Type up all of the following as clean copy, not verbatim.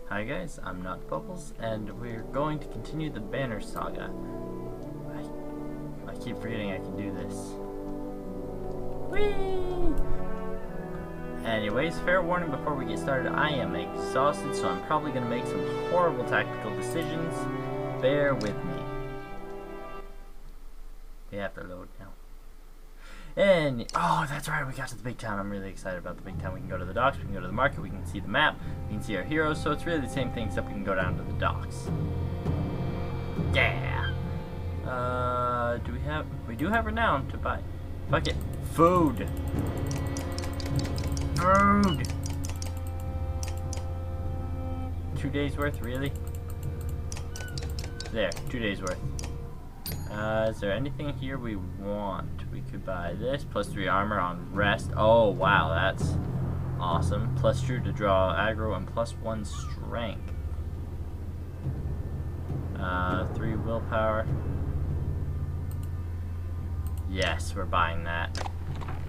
Hi guys, I'm NotBubbles, and we're going to continue the banner saga. I keep forgetting I can do this. Whee! Anyways, fair warning before we get started, I am exhausted, so I'm probably going to make some horrible tactical decisions. Bear with me. We have to load now. And, oh, that's right, we got to the big town. I'm really excited about the big town. We can go to the docks, we can go to the market, we can see the map, we can see our heroes, so it's really the same thing, except we can go down to the docks. Yeah! We do have renown to buy. Fuck it. Food! Food! 2 days worth, really? There, 2 days worth. Is there anything here we want? We could buy this, +3 armor on rest. Oh, wow, that's awesome. +2 to draw aggro and +1 strength. 3 willpower. Yes, we're buying that.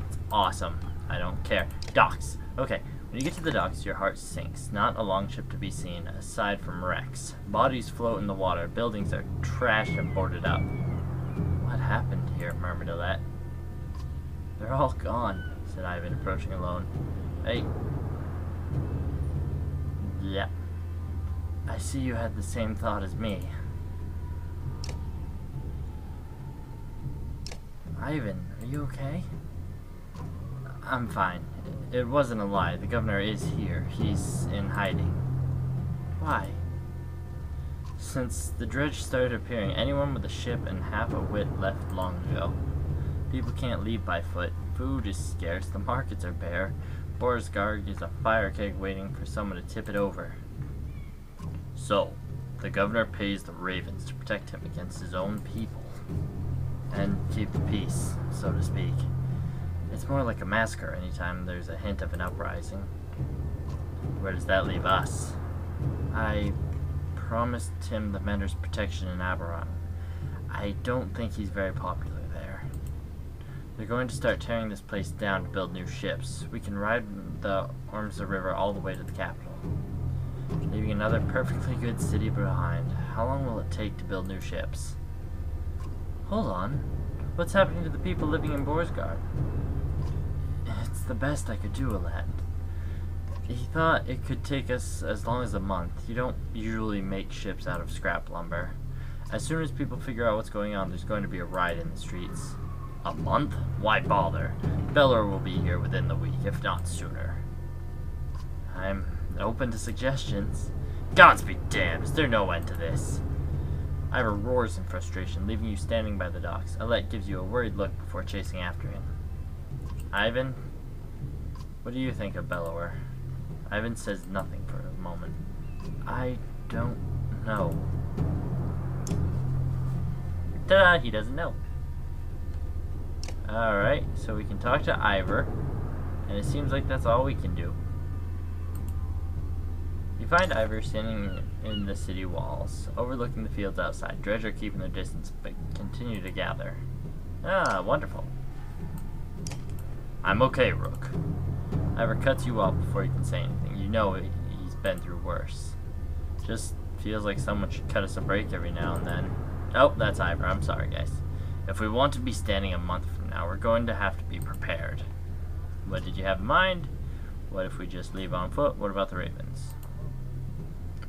It's awesome. I don't care. Docks. Okay, when you get to the docks, your heart sinks. Not a longship to be seen, aside from wrecks. Bodies float in the water. Buildings are trashed and boarded up. What happened here? Murmured Alette. They're all gone, said Ivan, approaching alone. Hey. Yep. I see you had the same thought as me. Ivan, are you okay? I'm fine. It wasn't a lie. The governor is here. He's in hiding. Why? Since the dredge started appearing, anyone with a ship and half a wit left long ago. People can't leave by foot. Food is scarce. The markets are bare. Borsgard is a fire keg waiting for someone to tip it over. So, the governor pays the ravens to protect him against his own people. And keep the peace, so to speak. It's more like a massacre anytime there's a hint of an uprising. Where does that leave us? I promised him the Mender's protection in Aberon. I don't think he's very popular there. They're going to start tearing this place down to build new ships. We can ride the Ormsa River all the way to the capital, leaving another perfectly good city behind. How long will it take to build new ships? Hold on. What's happening to the people living in Borsgard? It's the best I could do, Alette. He thought it could take us as long as a month. You don't usually make ships out of scrap lumber. As soon as people figure out what's going on, there's going to be a riot in the streets. A month? Why bother? Belor will be here within the week, if not sooner. I'm open to suggestions. Gods be damned, is there no end to this? Ivor roars in frustration, leaving you standing by the docks. Alette gives you a worried look before chasing after him. Ivan, what do you think of Belor? Ivan says nothing for a moment. I don't know. Ta-da! He doesn't know. Alright, so we can talk to Ivor, and it seems like that's all we can do. You find Ivor standing in the city walls, overlooking the fields outside. Dredge are keeping their distance, but continue to gather. Ah, wonderful. I'm okay, Rook. Ivor cuts you off before you can say anything. You know he's been through worse. Just feels like someone should cut us a break every now and then. Oh, that's Ivor. I'm sorry, guys. If we want to be standing a month from now, we're going to have to be prepared. What did you have in mind? What if we just leave on foot? What about the ravens?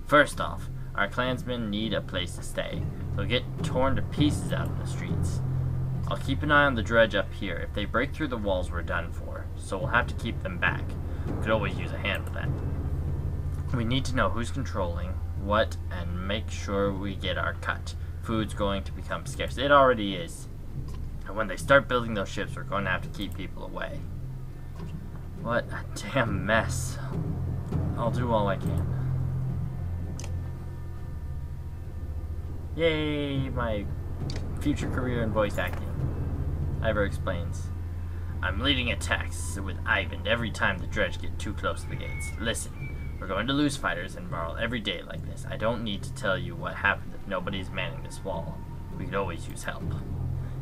First off, our clansmen need a place to stay. They'll get torn to pieces out in the streets. I'll keep an eye on the dredge up here. If they break through the walls, we're done for. So we'll have to keep them back. Could always use a hand with that. We need to know who's controlling what and make sure we get our cut. Food's going to become scarce. It already is. And when they start building those ships, we're going to have to keep people away. What a damn mess. I'll do all I can. Yay, my future career in voice acting. Ivor explains. I'm leading attacks with Ivan every time the dredge get too close to the gates. Listen, we're going to lose fighters in Marl every day like this. I don't need to tell you what happens if nobody's manning this wall. We could always use help.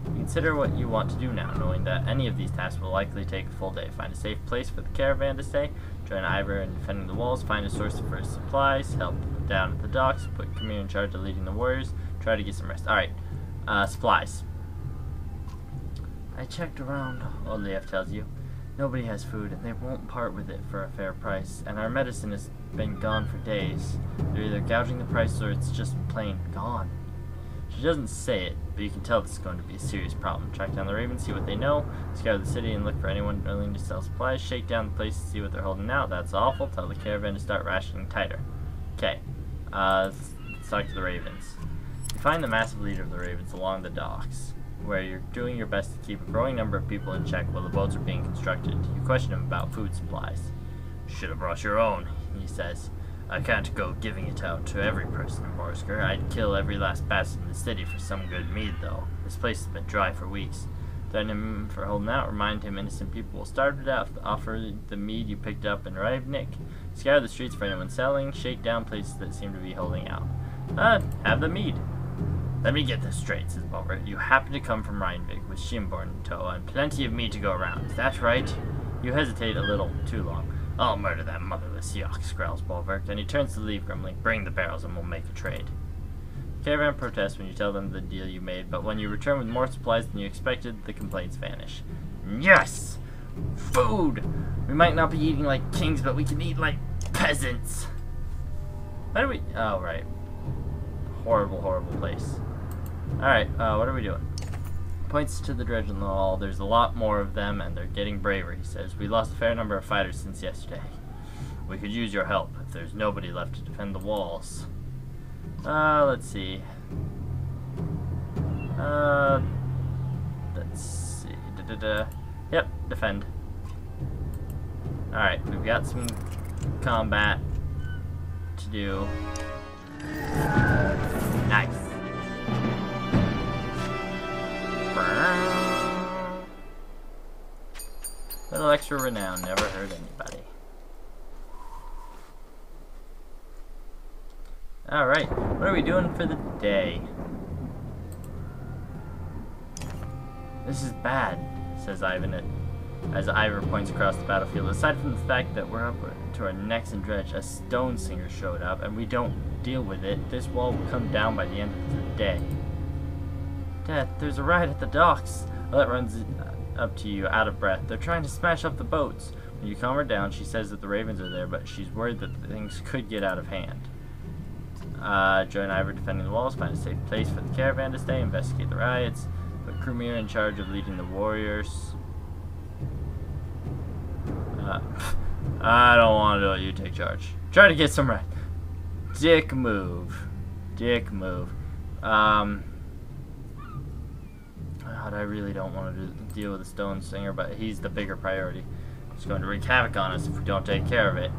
Consider what you want to do now, knowing that any of these tasks will likely take a full day. Find a safe place for the caravan to stay. Join Ivor in defending the walls, find a source for supplies, help down at the docks, put Khmer in charge of leading the warriors, try to get some rest. Alright, supplies. I checked around, Oleaf tells you. Nobody has food, and they won't part with it for a fair price, and our medicine has been gone for days. They're either gouging the price or it's just plain gone. She doesn't say it, but you can tell this is going to be a serious problem. Track down the ravens, see what they know, scour the city and look for anyone willing to sell supplies, shake down the place to see what they're holding out. That's awful. Tell the caravan to start rationing tighter. Okay, let's talk to the ravens. You find the massive leader of the ravens along the docks, where you're doing your best to keep a growing number of people in check while the boats are being constructed. You question him about food supplies. Should have brought your own, he says. I can't go giving it out to every person in Borsker. I'd kill every last bastard in the city for some good mead, though. This place has been dry for weeks. Threaten him for holding out, remind him innocent people will starve to death, offer the mead you picked up in Rivnik, scour the streets for anyone selling, shake down places that seem to be holding out. Have the mead. Let me get this straight, says Bulwer. You happen to come from Rheinvig with Schimborn in tow and plenty of meat to go around. Is that right? You hesitate a little too long. I'll murder that motherless yox, growls Bulwark. Then he turns to leave, grumbling, bring the barrels and we'll make a trade. Caravan protests when you tell them the deal you made, but when you return with more supplies than you expected, the complaints vanish. Yes! Food! We might not be eating like kings, but we can eat like peasants. How do we... Oh, right. Horrible, horrible place. Alright, what are we doing? Points to the dredge on the wall. There's a lot more of them, and they're getting braver, he says. We lost a fair number of fighters since yesterday. We could use your help if there's nobody left to defend the walls. Let's see. Let's see. Yep, defend. Alright, we've got some combat to do. Nice. Little extra renown, never hurt anybody. Alright, what are we doing for the day? This is bad, says Ivan as Ivor points across the battlefield. Aside from the fact that we're up to our necks in dredge, a stone singer showed up and we don't deal with it, this wall will come down by the end of the day. Dad, there's a riot at the docks. Alette runs up to you, out of breath. They're trying to smash up the boats. When you calm her down, she says that the ravens are there, but she's worried that things could get out of hand. Join Ivor defending the walls, find a safe place for the caravan to stay, investigate the riots, put Khmer in charge of leading the warriors. I don't want to do it, you take charge. Try to get some rest. Dick move. Dick move. God, I really don't want to deal with the stone singer, but he's the bigger priority. He's going to wreak havoc on us if we don't take care of it.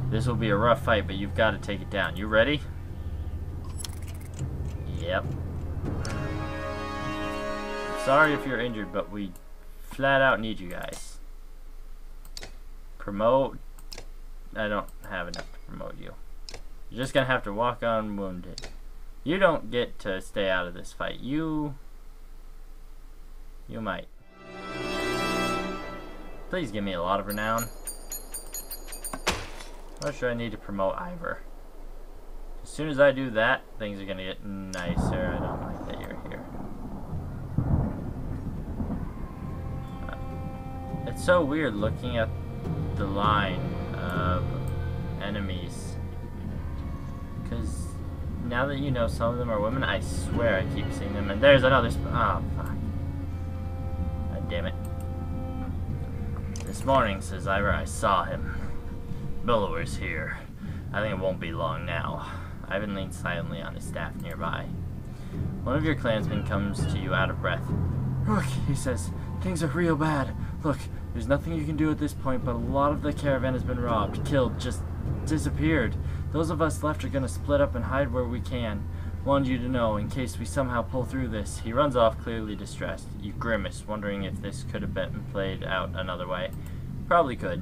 This will be a rough fight, but you've got to take it down. You ready? Yep. I'm sorry if you're injured, but we flat out need you guys. Promote. I don't have enough to promote you. You're just going to have to walk on wounded. You don't get to stay out of this fight. You might. Please give me a lot of renown. What should I need to promote Ivor? As soon as I do that, things are gonna get nicer. I don't like that you're here. It's so weird looking at the line of enemies. Because now that you know some of them are women, I swear I keep seeing them. And there's another oh, fuck. Damn it. This morning, says Ivor, I saw him. Billower's here. I think it won't be long now. Ivan leans silently on his staff nearby. One of your clansmen comes to you out of breath. Look, he says, things are real bad. Look, there's nothing you can do at this point, but a lot of the caravan has been robbed, killed, just disappeared. Those of us left are gonna split up and hide where we can. Wanted you to know, in case we somehow pull through this. He runs off, clearly distressed. You grimace, wondering if this could have been played out another way. Probably could.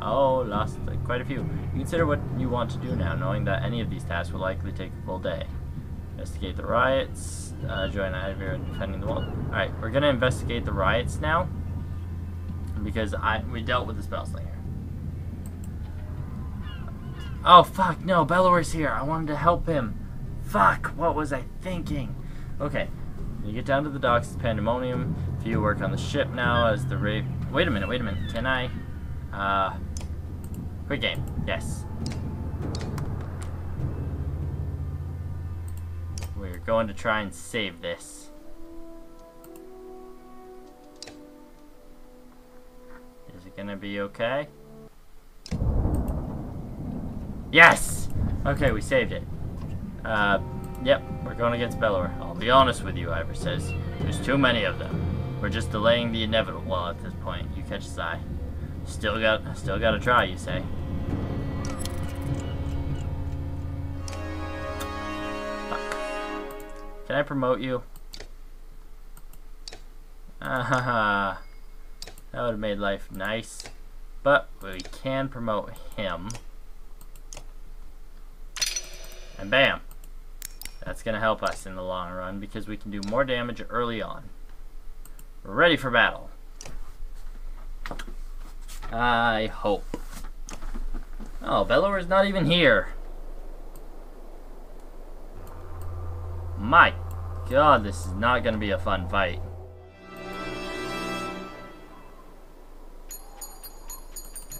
Oh, lost quite a few. You consider what you want to do now, knowing that any of these tasks will likely take a full day. Investigate the riots, join Ivor in defending the wall. Alright, we're gonna investigate the riots now, because we dealt with the spell slinger. Oh, fuck, no, Bellower's here. I wanted to help him. Fuck, what was I thinking? Okay, you get down to the docks, it's pandemonium. If you work on the ship now as the rape... Wait a minute, can I... Quick game, yes. We're going to try and save this. Is it gonna be okay? Yes! Okay, we saved it. Yep, we're going against Bellower. I'll be honest with you, Ivor says. There's too many of them. We're just delaying the inevitable. Well, at this point, you catch his eye. Still gotta try, you say. Can I promote you? That would have made life nice. But we can promote him. And bam! That's gonna help us in the long run because we can do more damage early on. We're ready for battle. I hope. Oh, Bellower's not even here. My God, this is not gonna be a fun fight.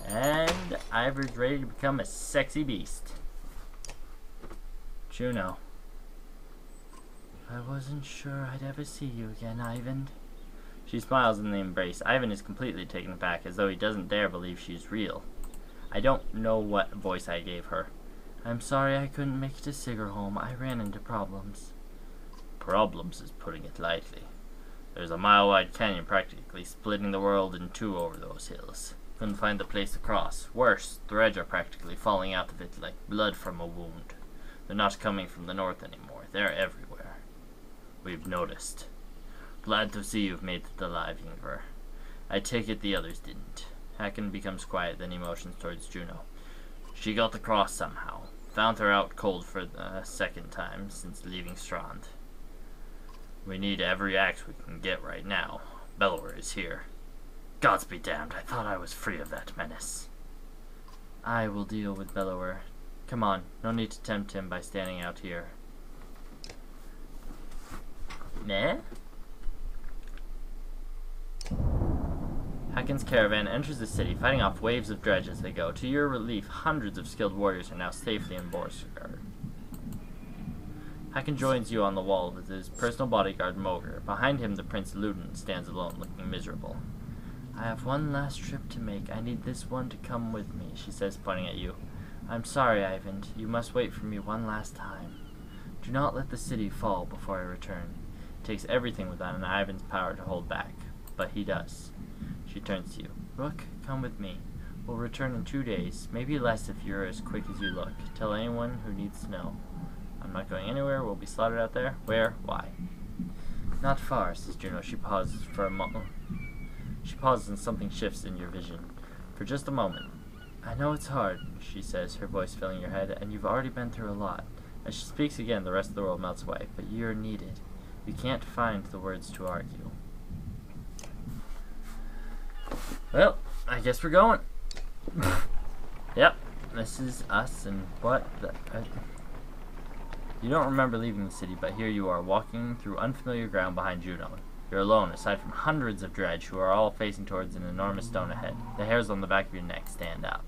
And Ivor's ready to become a sexy beast. Juno. I wasn't sure I'd ever see you again, Ivan. She smiles in the embrace. Ivan is completely taken aback, as though he doesn't dare believe she's real. I don't know what voice I gave her. I'm sorry I couldn't make it to Sigerholm. I ran into problems. Problems is putting it lightly. There's a mile-wide canyon practically splitting the world in two over those hills. Couldn't find the place to cross. Worse, the threads are practically falling out of it like blood from a wound. They're not coming from the north anymore. They're everywhere. We've noticed. Glad to see you've made it alive, Ingvar. I take it the others didn't. Hakon becomes quiet, then he motions towards Juno. She got the cross somehow. Found her out cold for the second time since leaving Strand. We need every axe we can get right now. Bellower is here. Gods be damned, I thought I was free of that menace. I will deal with Bellower. Come on, no need to tempt him by standing out here. Meh? Hakon's caravan enters the city, fighting off waves of dredge as they go. To your relief, hundreds of skilled warriors are now safely in Borsgard. Hakon joins you on the wall with his personal bodyguard Moger. Behind him, the Prince Ludin stands alone, looking miserable. I have one last trip to make. I need this one to come with me, she says, pointing at you. I'm sorry, Ivan. You must wait for me one last time. Do not let the city fall before I return. It takes everything within Ivan's power to hold back, but he does. She turns to you. Rook, come with me. We'll return in 2 days, maybe less if you're as quick as you look. Tell anyone who needs to know. I'm not going anywhere. We'll be slaughtered out there. Where? Why? Not far, says Juno. She pauses for a moment. She pauses and something shifts in your vision. For just a moment. I know it's hard, she says, her voice filling your head, and you've already been through a lot. As she speaks again, the rest of the world melts away, but you're needed. You can't find the words to argue. Well, I guess we're going. Yep, this is us, and what the... You don't remember leaving the city, but here you are, walking through unfamiliar ground behind Juno. You're alone, aside from hundreds of dredge who are all facing towards an enormous stone ahead. The hairs on the back of your neck stand up.